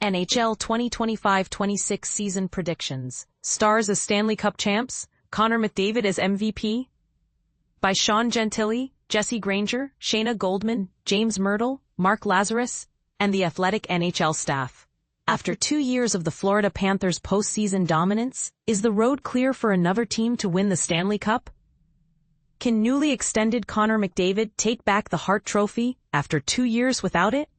NHL 2025-26 season predictions. Stars as Stanley Cup champs, Connor McDavid as MVP. By Sean Gentile, Jesse Granger, Shayna Goldman, James Myrtle, Mark Lazarus, and the Athletic NHL staff. After 2 years of the Florida Panthers' postseason dominance, is the road clear for another team to win the Stanley Cup? Can newly extended Connor McDavid take back the Hart Trophy after 2 years without it?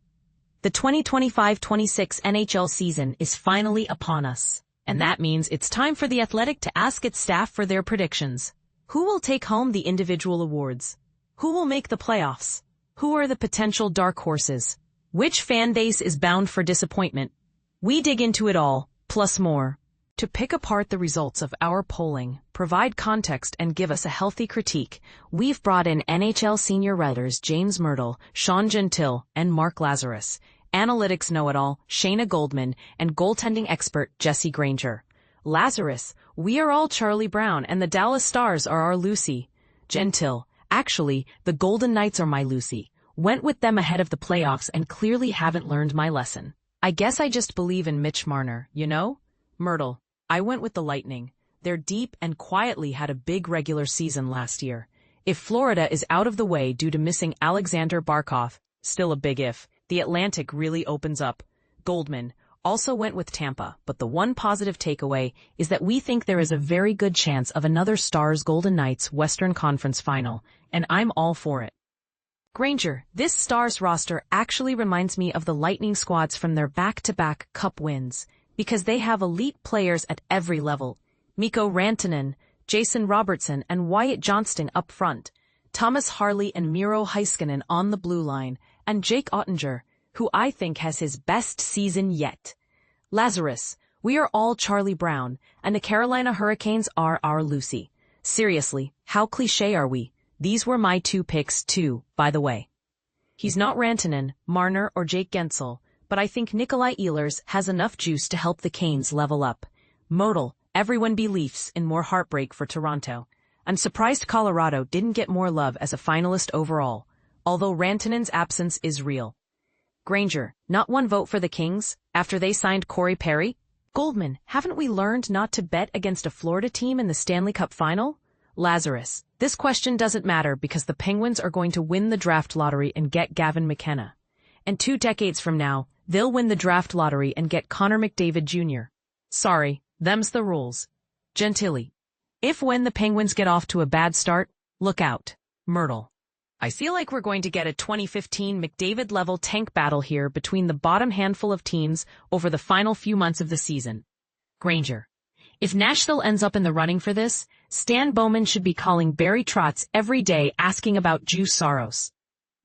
The 2025-26 NHL season is finally upon us, and that means it's time for The Athletic to ask its staff for their predictions. Who will take home the individual awards? Who will make the playoffs? Who are the potential dark horses? Which fan base is bound for disappointment? We dig into it all, plus more. To pick apart the results of our polling, provide context and give us a healthy critique, we've brought in NHL senior writers James Myrtle, Sean Gentile, and Mark Lazarus, analytics know-it-all Shayna Goldman, and goaltending expert Jesse Granger. Lazarus, we are all Charlie Brown and the Dallas Stars are our Lucy. Gentile, actually, the Golden Knights are my Lucy. Went with them ahead of the playoffs and clearly haven't learned my lesson. I guess I just believe in Mitch Marner, you know? Myrtle, I went with the Lightning. They're deep and quietly had a big regular season last year. If Florida is out of the way due to missing Alexander Barkov, still a big if, the Atlantic really opens up. Goldman also went with Tampa, but the one positive takeaway is that we think there is a very good chance of another Stars Golden Knights Western Conference final, and I'm all for it. Granger, this Stars roster actually reminds me of the Lightning squads from their back-to-back Cup wins, because they have elite players at every level. Mikko Rantanen, Jason Robertson, and Wyatt Johnston up front, Thomas Harley and Miro Heiskanen on the blue line, and Jake Ottinger, who I think has his best season yet. Lazarus, we are all Charlie Brown, and the Carolina Hurricanes are our Lucy. Seriously, how cliché are we? These were my 2 picks too, by the way. He's not Rantanen, Marner, or Jake Guentzel, but I think Nikolai Ehlers has enough juice to help the Canes level up. Myrtle, everyone believes in more heartbreak for Toronto. I'm surprised Colorado didn't get more love as a finalist overall, although Rantanen's absence is real. Granger, not one vote for the Kings after they signed Corey Perry? Goldman, haven't we learned not to bet against a Florida team in the Stanley Cup final? Lazarus, this question doesn't matter because the Penguins are going to win the draft lottery and get Gavin McKenna. And 2 decades from now, they'll win the draft lottery and get Connor McDavid Jr. Sorry, them's the rules. Gentile, if when the Penguins get off to a bad start, look out. Myrtle, I feel like we're going to get a 2015 McDavid-level tank battle here between the bottom handful of teams over the final few months of the season. Granger, if Nashville ends up in the running for this, Stan Bowman should be calling Barry Trotz every day asking about Juice Saros.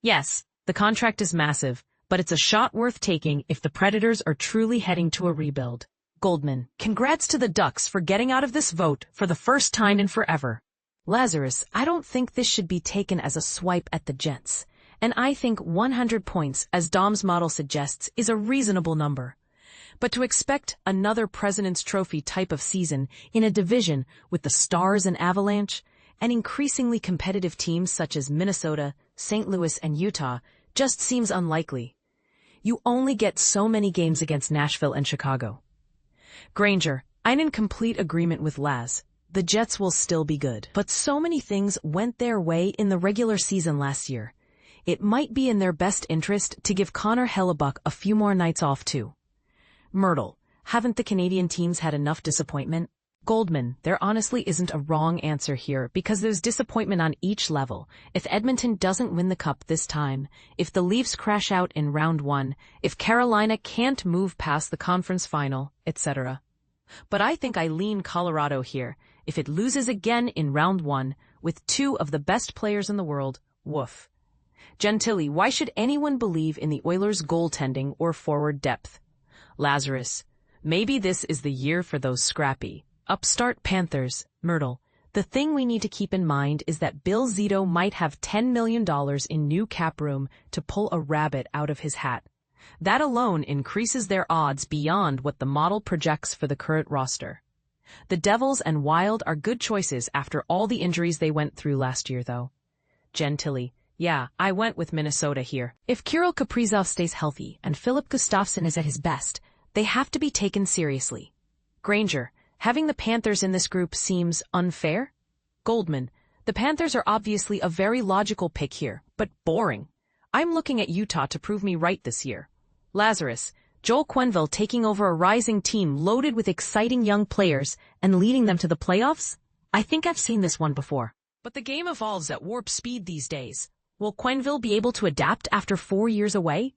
Yes, the contract is massive, but it's a shot worth taking if the Predators are truly heading to a rebuild. Goldman, congrats to the Ducks for getting out of this vote for the first time in forever. Lazarus, I don't think this should be taken as a swipe at the Jets, and I think 100 points, as Dom's model suggests, is a reasonable number. But to expect another President's Trophy type of season in a division with the Stars and Avalanche, and increasingly competitive teams such as Minnesota, St. Louis, and Utah, just seems unlikely. You only get so many games against Nashville and Chicago. Granger, I'm in complete agreement with Laz. The Jets will still be good. But so many things went their way in the regular season last year. It might be in their best interest to give Connor Hellebuck a few more nights off too. Myrtle, haven't the Canadian teams had enough disappointment? Goldman, there honestly isn't a wrong answer here because there's disappointment on each level. If Edmonton doesn't win the Cup this time, if the Leafs crash out in round 1, if Carolina can't move past the conference final, etc. But I think I lean Colorado here. If it loses again in round 1, with 2 of the best players in the world, woof. Gentile, why should anyone believe in the Oilers' goaltending or forward depth? Lazarus, maybe this is the year for those scrappy, upstart Panthers. Myrtle, the thing we need to keep in mind is that Bill Zito might have $10 million in new cap room to pull a rabbit out of his hat. That alone increases their odds beyond what the model projects for the current roster. The Devils and Wild are good choices after all the injuries they went through last year, though. Gentile, yeah, I went with Minnesota here. If Kirill Kaprizov stays healthy and Philip Gustafsson is at his best, They have to be taken seriously. Granger, having the Panthers in this group seems unfair? Goldman, the Panthers are obviously a very logical pick here, but boring. I'm looking at Utah to prove me right this year. Lazarus, Joel Quenneville taking over a rising team loaded with exciting young players and leading them to the playoffs? I think I've seen this one before. But the game evolves at warp speed these days. Will Quenneville be able to adapt after 4 years away?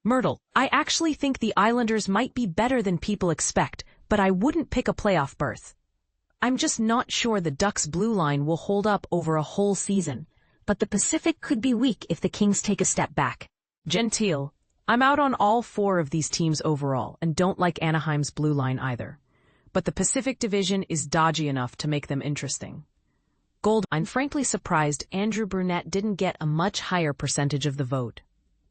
Myrtle, I actually think the Islanders might be better than people expect, but I wouldn't pick a playoff berth. I'm just not sure the Ducks' blue line will hold up over a whole season, but the Pacific could be weak if the Kings take a step back. Gentile, I'm out on all 4 of these teams overall and don't like Anaheim's blue line either. But the Pacific Division is dodgy enough to make them interesting. Gold, I'm frankly surprised Andrew Brunette didn't get a much higher percentage of the vote.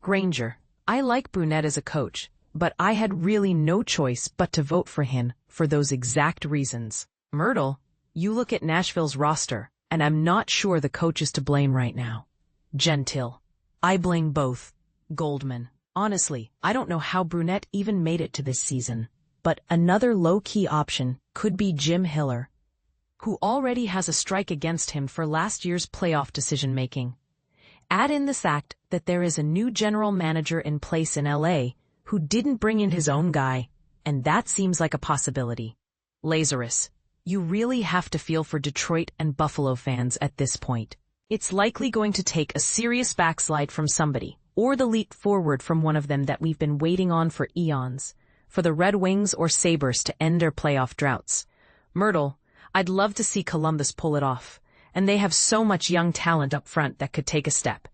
Granger, I like Brunette as a coach, but I had really no choice but to vote for him for those exact reasons. Myrtle, you look at Nashville's roster, and I'm not sure the coach is to blame right now. Gentile, I blame both. Goldman, honestly, I don't know how Brunette even made it to this season, but another low-key option could be Jim Hiller, who already has a strike against him for last year's playoff decision-making. Add in the fact that there is a new general manager in place in LA who didn't bring in his own guy, and that seems like a possibility. Lazarus, you really have to feel for Detroit and Buffalo fans at this point. It's likely going to take a serious backslide from somebody, or the leap forward from one of them that we've been waiting on for eons, for the Red Wings or Sabres to end their playoff droughts. Myrtle, I'd love to see Columbus pull it off, and they have so much young talent up front that could take a step.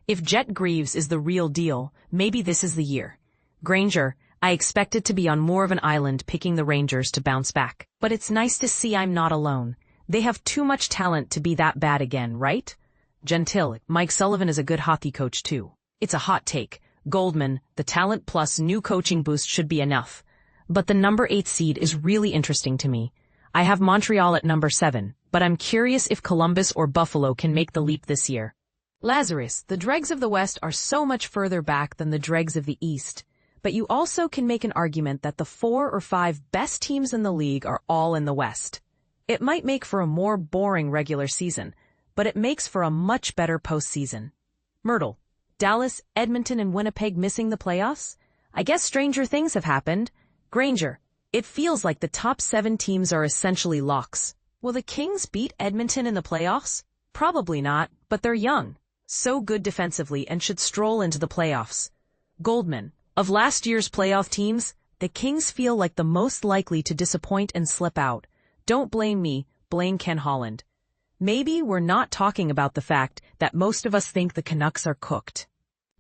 If Jet Greaves is the real deal, maybe this is the year. Granger, I expected to be on more of an island picking the Rangers to bounce back. But it's nice to see I'm not alone. They have too much talent to be that bad again, right? Gentile, Mike Sullivan is a good hockey coach too. It's a hot take. Goldman, the talent plus new coaching boost should be enough. But the number 8 seed is really interesting to me. I have Montreal at number 7, but I'm curious if Columbus or Buffalo can make the leap this year. Lazarus, the dregs of the West are so much further back than the dregs of the East. But you also can make an argument that the 4 or 5 best teams in the league are all in the West. It might make for a more boring regular season, but it makes for a much better postseason. Myrtle, Dallas, Edmonton, and Winnipeg missing the playoffs? I guess stranger things have happened. Granger, it feels like the top 7 teams are essentially locks. Will the Kings beat Edmonton in the playoffs? Probably not, but they're young, so good defensively, and should stroll into the playoffs. Goldman, of last year's playoff teams, the Kings feel like the most likely to disappoint and slip out. Don't blame me, blame Ken Holland. Maybe we're not talking about the fact that most of us think the Canucks are cooked.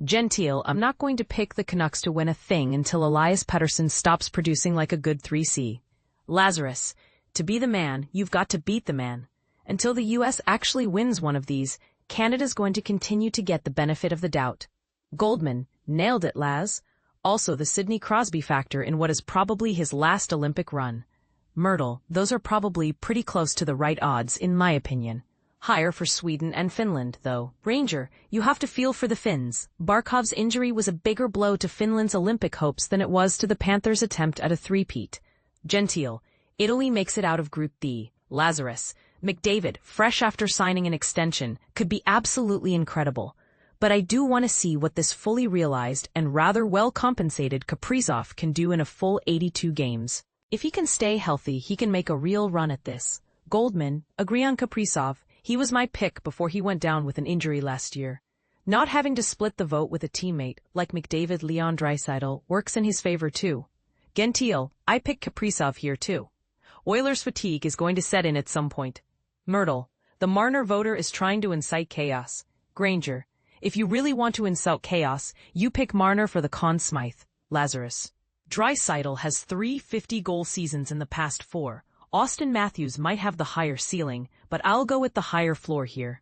Gentile, I'm not going to pick the Canucks to win a thing until Elias Pettersson stops producing like a good 3C. Lazarus, to be the man, you've got to beat the man. Until the U.S. actually wins one of these, Canada's going to continue to get the benefit of the doubt. Goldman, nailed it, Laz. Also the Sidney Crosby factor in what is probably his last Olympic run. Myrtle, those are probably pretty close to the right odds, in my opinion. Higher for Sweden and Finland, though. Ranger, you have to feel for the Finns. Barkov's injury was a bigger blow to Finland's Olympic hopes than it was to the Panthers' attempt at a three-peat. Gentile, Italy makes it out of Group D. Lazarus, McDavid, fresh after signing an extension, could be absolutely incredible. But I do want to see what this fully realized and rather well-compensated Kaprizov can do in a full 82 games. If he can stay healthy, he can make a real run at this. Goldman, agree on Kaprizov. He was my pick before he went down with an injury last year. Not having to split the vote with a teammate like McDavid Leon Draisaitl works in his favor too. Gentile, I picked Kaprizov here too. Oilers fatigue is going to set in at some point. Myrtle, the Marner voter is trying to incite chaos. Granger, if you really want to incite chaos, you pick Marner for the Conn Smythe. Lazarus, Draisaitl has 3 50-goal seasons in the past 4. Austin Matthews might have the higher ceiling, but I'll go with the higher floor here.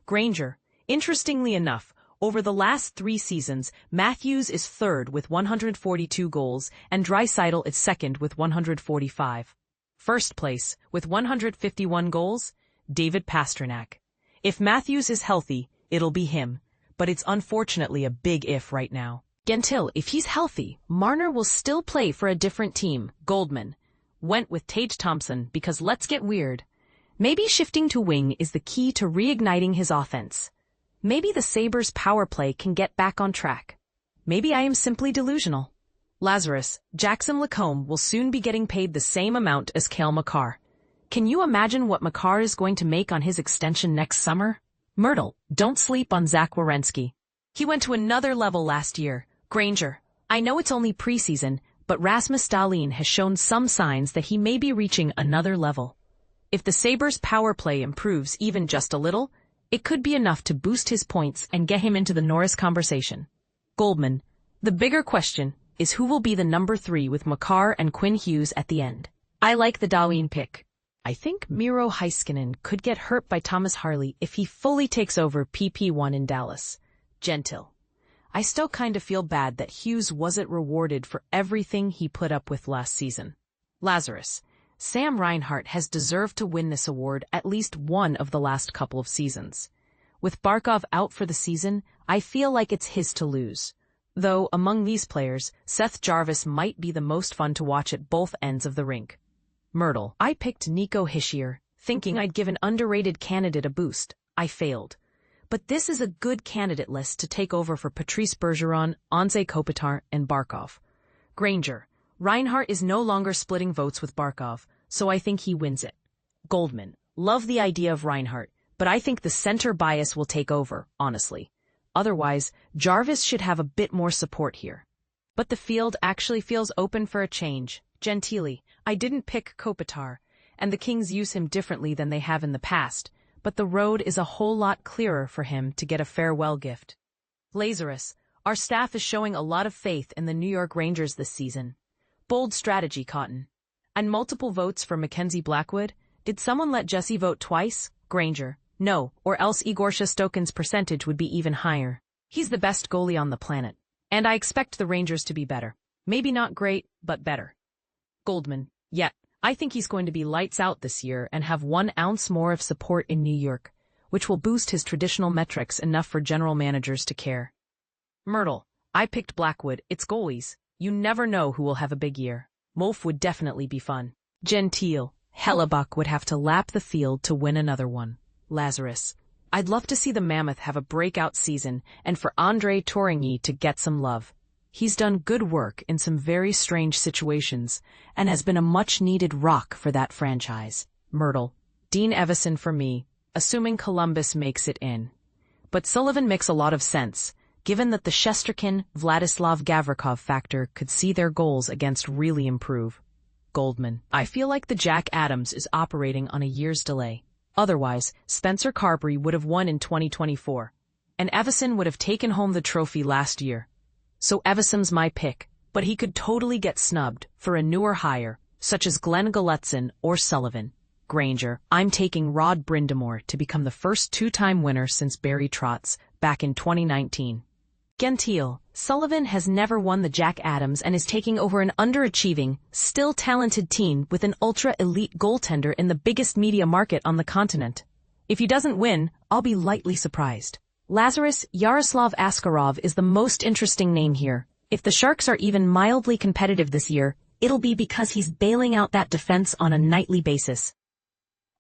Granger, interestingly enough, over the last 3 seasons, Matthews is third with 142 goals and Draisaitl is second with 145. First place, with 151 goals, David Pastrnak. If Matthews is healthy, it'll be him, but it's unfortunately a big if right now. Gentile, if he's healthy, Marner will still play for a different team. Goldman went with Tage Thompson because let's get weird. Maybe shifting to wing is the key to reigniting his offense. Maybe the Sabres' power play can get back on track. Maybe I am simply delusional. Lazarus, Jackson Lacombe will soon be getting paid the same amount as Cale Makar. Can you imagine what Makar is going to make on his extension next summer? Myrtle, don't sleep on Zach Werenski. He went to another level last year. Granger, I know it's only preseason, but Rasmus Dahlin has shown some signs that he may be reaching another level. If the Sabres' power play improves even just a little, it could be enough to boost his points and get him into the Norris conversation. Goldman, the bigger question is who will be the number 3 with Makar and Quinn Hughes at the end. I like the Dahlin pick. I think Miro Heiskanen could get hurt by Thomas Harley if he fully takes over PP1 in Dallas. Gentile, I still kind of feel bad that Hughes wasn't rewarded for everything he put up with last season. Lazarus, Sam Reinhart has deserved to win this award at least one of the last couple of seasons. With Barkov out for the season, I feel like it's his to lose. Though, among these players, Seth Jarvis might be the most fun to watch at both ends of the rink. Myrtle, I picked Nico Hischier, thinking I'd give an underrated candidate a boost. I failed. But this is a good candidate list to take over for Patrice Bergeron, Anze Kopitar, and Barkov. Granger, Reinhart is no longer splitting votes with Barkov, so I think he wins it. Goldman, love the idea of Reinhart, but I think the center bias will take over, honestly. Otherwise, Jarvis should have a bit more support here. But the field actually feels open for a change. Gentile, I didn't pick Kopitar, and the Kings use him differently than they have in the past, but the road is a whole lot clearer for him to get a farewell gift. Lazarus, our staff is showing a lot of faith in the New York Rangers this season. Bold strategy, Cotton. And multiple votes for Mackenzie Blackwood? Did someone let Jesse vote twice? Granger, no, or else Igor Shestokin's percentage would be even higher. He's the best goalie on the planet, and I expect the Rangers to be better. Maybe not great, but better. Goldman, yeah, I think he's going to be lights out this year and have 1 ounce more of support in New York, which will boost his traditional metrics enough for general managers to care. Myrtle, I picked Blackwood. It's goalies. You never know who will have a big year. Wolf would definitely be fun. Gentile, Hellebuck would have to lap the field to win another one. Lazarus, I'd love to see the Mammoth have a breakout season and for Andre Tourigny to get some love. He's done good work in some very strange situations and has been a much-needed rock for that franchise. Myrtle, Dean Evison for me, assuming Columbus makes it in. But Sullivan makes a lot of sense, given that the Shesterkin-Vladislav Gavrikov factor could see their goals against really improve. Goldman, I feel like the Jack Adams is operating on a year's delay. Otherwise, Spencer Carberry would have won in 2024, and Evison would have taken home the trophy last year. So Evison's my pick, but he could totally get snubbed for a newer hire, such as Glenn Gulutzan or Sullivan. Granger, I'm taking Rod Brindamore to become the first 2-time winner since Barry Trotz, back in 2019. Gentile, Sullivan has never won the Jack Adams and is taking over an underachieving, still talented team with an ultra-elite goaltender in the biggest media market on the continent. If he doesn't win, I'll be lightly surprised. Lazarus, Yaroslav Askarov is the most interesting name here. If the Sharks are even mildly competitive this year, it'll be because he's bailing out that defense on a nightly basis.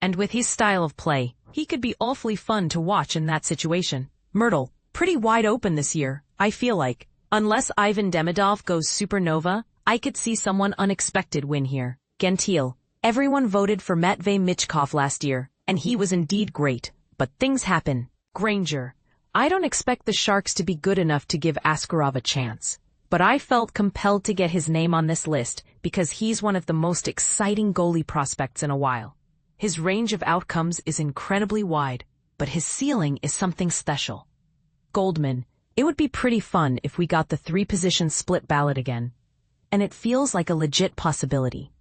And with his style of play, he could be awfully fun to watch in that situation. Myrtle, pretty wide open this year, I feel like. Unless Ivan Demidov goes supernova, I could see someone unexpected win here. Gentile, everyone voted for Matvei Michkov last year, and he was indeed great, but things happen. Granger, I don't expect the Sharks to be good enough to give Askarov a chance, but I felt compelled to get his name on this list because he's one of the most exciting goalie prospects in a while. His range of outcomes is incredibly wide, but his ceiling is something special. Goldman, it would be pretty fun if we got the 3-position split ballot again, and it feels like a legit possibility.